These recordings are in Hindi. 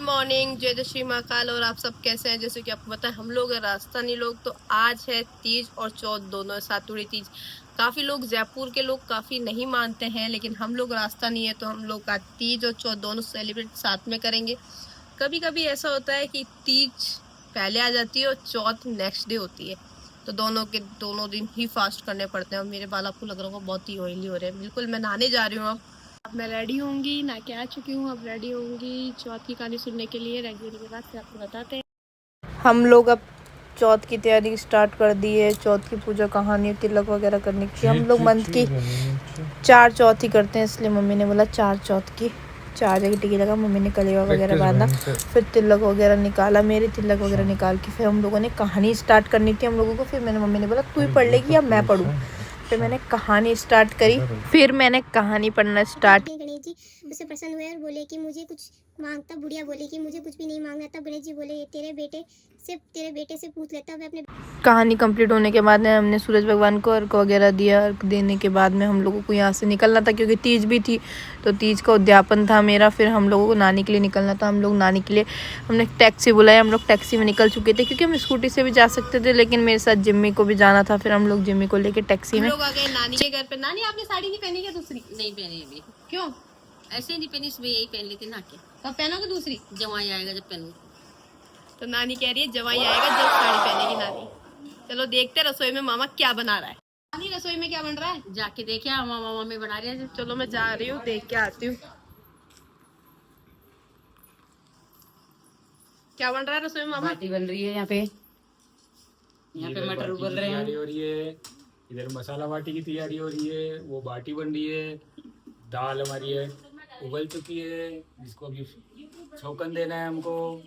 मॉर्निंग, जय जय श्री महाकाल। और आप सब कैसे हैं? जैसे कि आपको पता है हम लोग है राजस्थानी लोग, तो आज है तीज और चौथ दोनों, सातुड़ी तीज। काफ़ी लोग जयपुर के लोग काफ़ी नहीं मानते हैं, लेकिन हम लोग राजस्थानी है तो हम लोग आज तीज और चौथ दोनों सेलिब्रेट साथ में करेंगे। कभी कभी ऐसा होता है कि तीज पहले आ जाती है और चौथ नेक्स्ट डे होती है, तो दोनों दिन ही फास्ट करने पड़ते हैं। और मेरे बाल आपको लग रहा होगा बहुत ही ऑयली हो रहे हैं। बिल्कुल मैं नहाने जा रही हूँ अब मैं रेडी होंगी, ना के आ चुकी हूँ, अब रेडी होंगी चौथ की कहानी सुनने के लिए। रेडी होने के बाद फिर आपको बताते हैं। हम लोग अब चौथ की तैयारी स्टार्ट कर दी है। चौथ की पूजा कहानी तिलक वगैरह करने की। हम लोग मंथ की 4 चौथ ही करते हैं, इसलिए मम्मी ने बोला 4 चौथ की 4 जगह टिकी लगा। मम्मी ने कलेवा वगैरह बांधा, फिर तिलक वगैरह निकाला, मेरे तिलक वगैरह निकाल के फिर हम लोगों ने कहानी स्टार्ट करनी थी हम लोगों को। फिर मैंने मम्मी ने बोला तू ही पढ़ लेगी या मैं पढ़ूँ। फिर मैंने कहानी स्टार्ट करी, फिर मैंने कहानी पढ़ना स्टार्ट। गणेश जी उससे प्रसन्न हुए और बोले कि मुझे कुछ मांगता। बुढ़िया बोली कि मुझे कुछ भी नहीं मांगना। तब गणेश जी बोले तेरे बेटे से पूछ लेता। मैं अपने कहानी कंप्लीट होने के बाद में हमने सूरज भगवान को अर्घ वगैरह दिया। अर्घ देने के बाद में हम लोगों को यहाँ से निकलना था, क्योंकि तीज भी थी, तो तीज का उद्यापन था मेरा। फिर हम लोगों को नानी के लिए निकलना था। हम लोग नानी के लिए हमने टैक्सी बुलाया। हम लोग टैक्सी में निकल चुके थे, क्योंकि हम स्कूटी से भी जा सकते थे, लेकिन मेरे साथ जिम्मी को भी जाना था। फिर हम लोग जिम्मी को लेके टैक्सी में लोग आ गए नानी के घर पे। नानी आपने साड़ी नहीं पहनी क्या? दूसरी नहीं पहनी अभी। क्यों? ऐसे नहीं पहनी, सुबह यही पहन ली थी ना के। कब पहनोगे दूसरी? जवाई आएगा जब पहनूंगी। तो नानी कह रही है जवाई आएगा जब साड़ी पहनेगी नानी। चलो देखते रसोई में मामा क्या बना रहा है। नानी रसोई में क्या बन रहा है? जाके देखे मामा मम्मी बना रही है। चलो मैं जा रही हूँ, देख के आती हूँ क्या बन रहा है रसोई में मामा। बाटी बन रही है यहाँ पे मटर उबल रहे हैं। हो रही है, इधर मसाला बाटी की तैयारी हो रही है, वो बाटी बन रही है, दाल हमारी है उबल चुकी है, जिसको अभी छौंकन देना है हमको।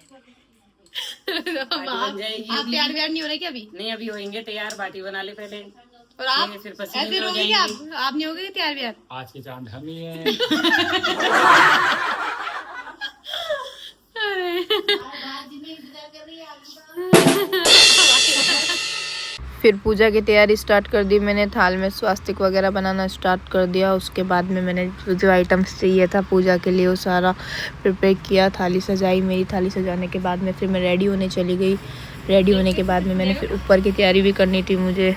आप तैयार व्यार नहीं हो रहे क्या अभी? नहीं अभी होंगे तैयार, बाटी बना ले पहले। और आप फिर ऐसे रहोगे क्या? आप नहीं होगे तैयार व्यार? आज के चांद हम ही हैं। फिर पूजा की तैयारी स्टार्ट कर दी मैंने। थाल में स्वास्तिक वगैरह बनाना स्टार्ट कर दिया। उसके बाद में मैंने जो आइटम्स चाहिए था पूजा के लिए वो सारा प्रिपेयर किया। थाली सजाई। मेरी थाली सजाने के बाद में फिर मैं रेडी होने चली गई। रेडी होने के बाद में मैंने फिर ऊपर की तैयारी भी करनी थी मुझे।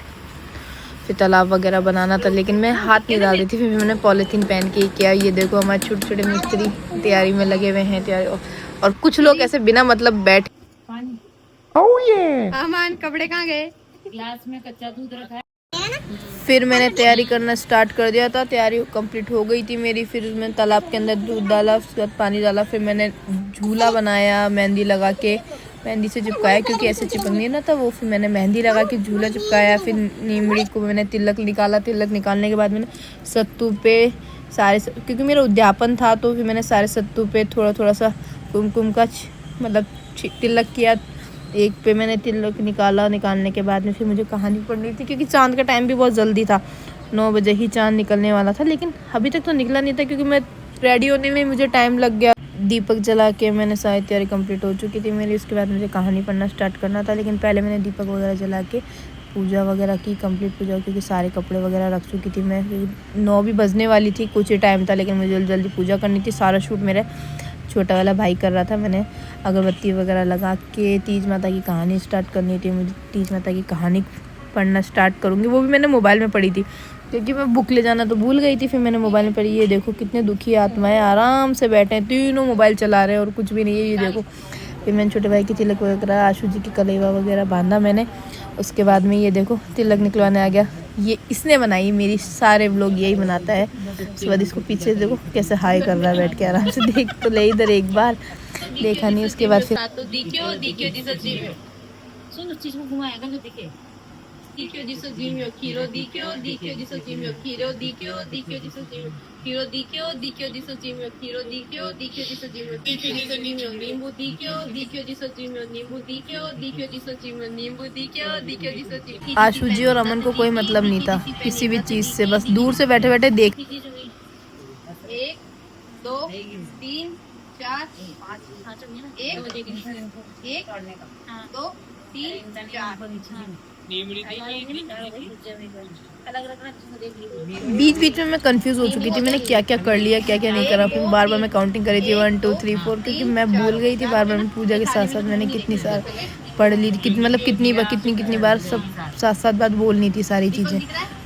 फिर तालाब वगैरह बनाना था, लेकिन मैं हाथ नहीं डाल रही थी। फिर मैंने पॉलीथीन पहन के किया। ये देखो हमारे छोटे छोटे मिस्त्री तैयारी में लगे हुए हैं तैयारी। और कुछ लोग ऐसे बिना मतलब बैठ। अमन कपड़े कहाँ गए? ग्लास में कच्चा दूध रखा है। फिर मैंने तैयारी करना स्टार्ट कर दिया था। तैयारी कंप्लीट हो गई थी मेरी। फिर मैं तालाब के अंदर दूध डाला, उसके बाद पानी डाला। फिर मैंने झूला बनाया मेहंदी लगा के, मेहंदी से चिपकाया, क्योंकि ऐसे चिपकनी ना था वो। फिर मैंने मेहंदी लगा के झूला चिपकाया। फिर नीमड़ी को मैंने तिलक निकाला। तिलक निकालने के बाद मैंने सत्तू पे क्योंकि मेरा उद्यापन था, तो फिर मैंने सारे सत्तू पे थोड़ा थोड़ा सा कुमकुम का मतलब तिलक किया। एक पे मैंने तिलक निकाला। निकालने के बाद में फिर मुझे कहानी पढ़नी थी, क्योंकि चांद का टाइम भी बहुत जल्दी था। 9 बजे ही चांद निकलने वाला था, लेकिन अभी तक तो निकला नहीं था, क्योंकि मैं रेडी होने में मुझे टाइम लग गया। दीपक जला के मैंने सारी तैयारी कंप्लीट हो चुकी थी मेरी। उसके बाद मुझे कहानी पढ़ना स्टार्ट करना था, लेकिन पहले मैंने दीपक वगैरह जला के पूजा वगैरह की, कंप्लीट पूजा, क्योंकि सारे कपड़े वगैरह रख चुकी थी मैं। 9 भी बजने वाली थी, कुछ ही टाइम था, लेकिन मुझे जल्दी जल्दी पूजा करनी थी। सारा शूट मेरा छोटा वाला भाई कर रहा था। मैंने अगरबत्ती वगैरह लगा के तीज माता की कहानी स्टार्ट करनी थी मुझे। तीज माता की कहानी पढ़ना स्टार्ट करूँगी, वो भी मैंने मोबाइल में पढ़ी थी, क्योंकि मैं बुक ले जाना तो भूल गई थी। फिर मैंने मोबाइल में पढ़ी। ये देखो कितने दुखी आत्माएं आराम से बैठे हैं, तीनों मोबाइल चला रहे हैं और कुछ भी नहीं है। ये देखो। फिर मैंने छोटे भाई की तिलक वगैरह, आशू जी की कलेवा वगैरह बांधा मैंने। उसके बाद में ये देखो तिलक निकलवाने आ गया। ये इसने बनाई मेरी, सारे लोग यही बनाता है। उसके बाद इसको पीछे देखो कैसे हाई कर रहा है बैठ के आराम से। देख तो ले इधर एक बार, देखा नहीं। उसके बाद फिर सुन उस चीज को घुमाएगा जो दिखे। दिक्यो जिसो जिम्यो खीरो दिक्यो जिसो जिम्यो खीरो दिक्यो जिसो जिम्यो खीरो दिक्यो जिसो जिम्यो खीरो दिक्यो जिसो जिम्यो जिसो जिम्यो नींबू दिक्यो जिसो जिम्यो नींबू दिक्यो जिसो जिम्यो नींबू दिक्यो जिसो जिम्यो। आशू जी और अमन को कोई मतलब नहीं था किसी भी चीज से, बस दूर से बैठे बैठे देख। 1 2 3 4 5 1 2 3 4 बीच बीच में मैं कंफ्यूज हो चुकी थी, मैंने क्या क्या कर लिया क्या क्या नहीं करा। फिर बार बार मैं काउंटिंग कर रही थी 1 2 3 4, क्योंकि मैं भूल गई थी बार बार। मैं पूजा के साथ साथ मैंने कितनी सार पढ़ ली थी, मतलब कितनी बार सब साथ साथ बात बोलनी थी सारी चीज़ें।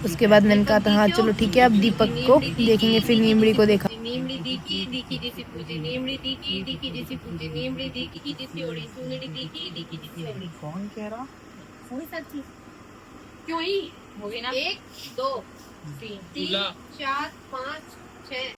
उसके बाद मैंने कहा था हाँ चलो ठीक है, अब दीपक को देखेंगे। फिर नीमड़ी को देखा। नीमड़ी दीकी जैसी पूजे, नीमड़ी दीकी जैसी पूजे, नीमड़ी दीकी जैसी ओढ़ी, सुनड़ी दीकी जैसी ओढ़ी। कौन कह रहा? वही सब चीज क्यों ही हो गई ना। 1 2 3 4 5 6।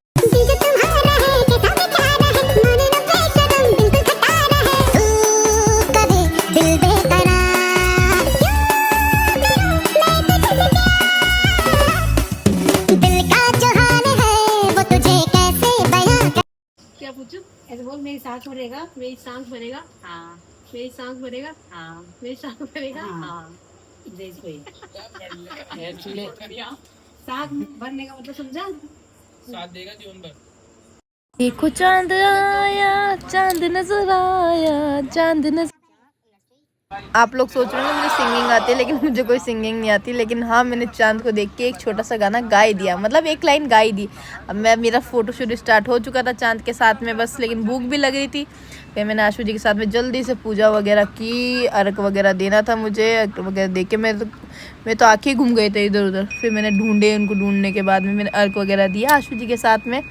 क्या पूछूं? ऐसे बोल, मेरी सांस भरेगा, मेरी सांस भरेगा, हाँ मेरी सांस भरेगा, हाँ मेरी सांस भरेगा। हाँ देखो ये सांस भरने का मतलब समझा? देखो चांद आया, चांद नजर आया, चांद नजर। आप लोग सोच रहे हो मुझे सिंगिंग आती है, लेकिन मुझे कोई सिंगिंग नहीं आती। लेकिन हाँ, मैंने चांद को देख के एक छोटा सा गाना गा दिया, मतलब एक लाइन गा दी। अब मेरा फोटोशूट स्टार्ट हो चुका था चांद के साथ में बस, लेकिन भूख भी लग रही थी। फिर मैंने आशु जी के साथ में जल्दी से पूजा वगैरह की। अर्घ वगैरह देना था मुझे, अर्घ वगैरह दे के मैं तो आँखें घूम गए थे इधर उधर। फिर मैंने ढूंढे, उनको ढूंढने के बाद में मैंने अर्घ वगैरह दिया आशु जी के साथ में।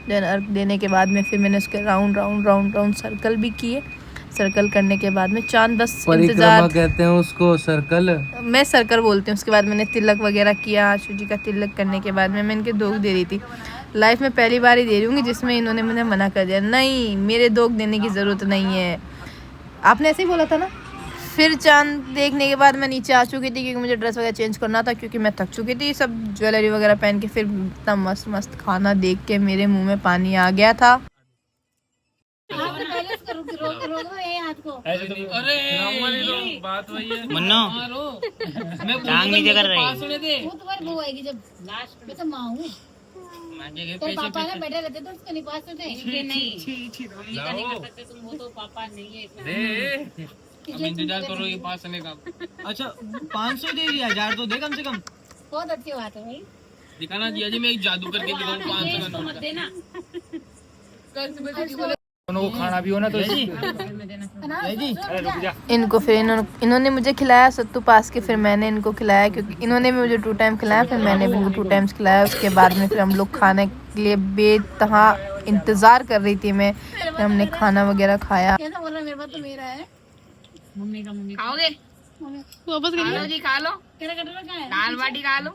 देन अर्घ देने के बाद में फिर मैंने उसके राउंड सर्कल भी किए। सर्कल करने के बाद में चांद बस इंतजार कहते हैं उसको, सर्कल। मैं सर्कल बोलती हूँ। उसके बाद मैंने तिलक वगैरह किया। आशु जी का तिलक करने के बाद में मैं इनके दोग दे रही थी। लाइफ में पहली बार ही दे रही हूँ जिसमें इन्होंने मुझे मना कर दिया, नहीं मेरे दोग देने की ज़रूरत नहीं है। आपने ऐसे ही बोला था ना। फिर चांद देखने के बाद मैं नीचे आ चुकी थी, क्योंकि मुझे ड्रेस वगैरह चेंज करना था, क्योंकि मैं थक चुकी थी सब ज्वेलरी वगैरह पहन के। फिर इतना मस्त मस्त खाना देख के मेरे मुँह में पानी आ गया था। मन्नो टांग नीचे कर रही। वो तुम्हारी बहू आएगी जब लास्ट में, तो माँ हूँ। तो पापा ना बैठे रहते तो उसके निपास में थे। नहीं कर सकते तुम, वो तो पापा नहीं है इसमें। अब इंतजार करो ये पास आने का। अच्छा 500 दे दिया, 1000 तो दे कम से कम। बहुत अच्छी बात है भाई। दिखाना जिया जी, मैं एक जादू करके दिखाऊं 500 का। मत देना। दोनों को खाना भी हो ना तो इनको फिर इन्होंने मुझे खिलाया सत्तू पास के। फिर मैंने इनको खिलाया, क्योंकि इन्होंने भी मुझे 2 टाइम खिलाया। फिर मैंने भी इनको 2 टाइम्स खिलाया। उसके बाद में फिर हम लोग खाने के लिए बेतहा इंतज़ार कर रही थी मैं। फिर हमने खाना वगैरह खाया। कैसा बोल रहा है? मेरे पास तो मेरा है। मम्मी का मम्मी खाओगे? वापस खा लो जी, खा लो। तेरा कटोरा कहाँ है? दाल बाटी खा लो।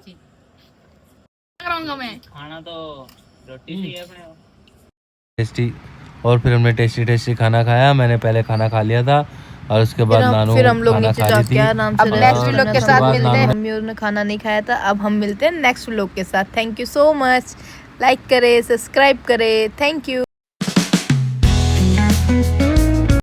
कराऊंगा मैं। खाना तो रोटी ही है अपने टेस्टी। और फिर हमने टेस्टी खाना खाया। मैंने पहले खाना खा लिया था और उसके बाद नानू फिर हम लोग खाना नीचे खा ली जाके थी। आराम से नेक्स्ट व्लॉग के साथ मिलते हैं। मम्मी और ने खाना नहीं खाया था, अब हम मिलते हैं नेक्स्ट व्लॉग के साथ। Thank you so much. Like करें, सब्सक्राइब करें। Thank you.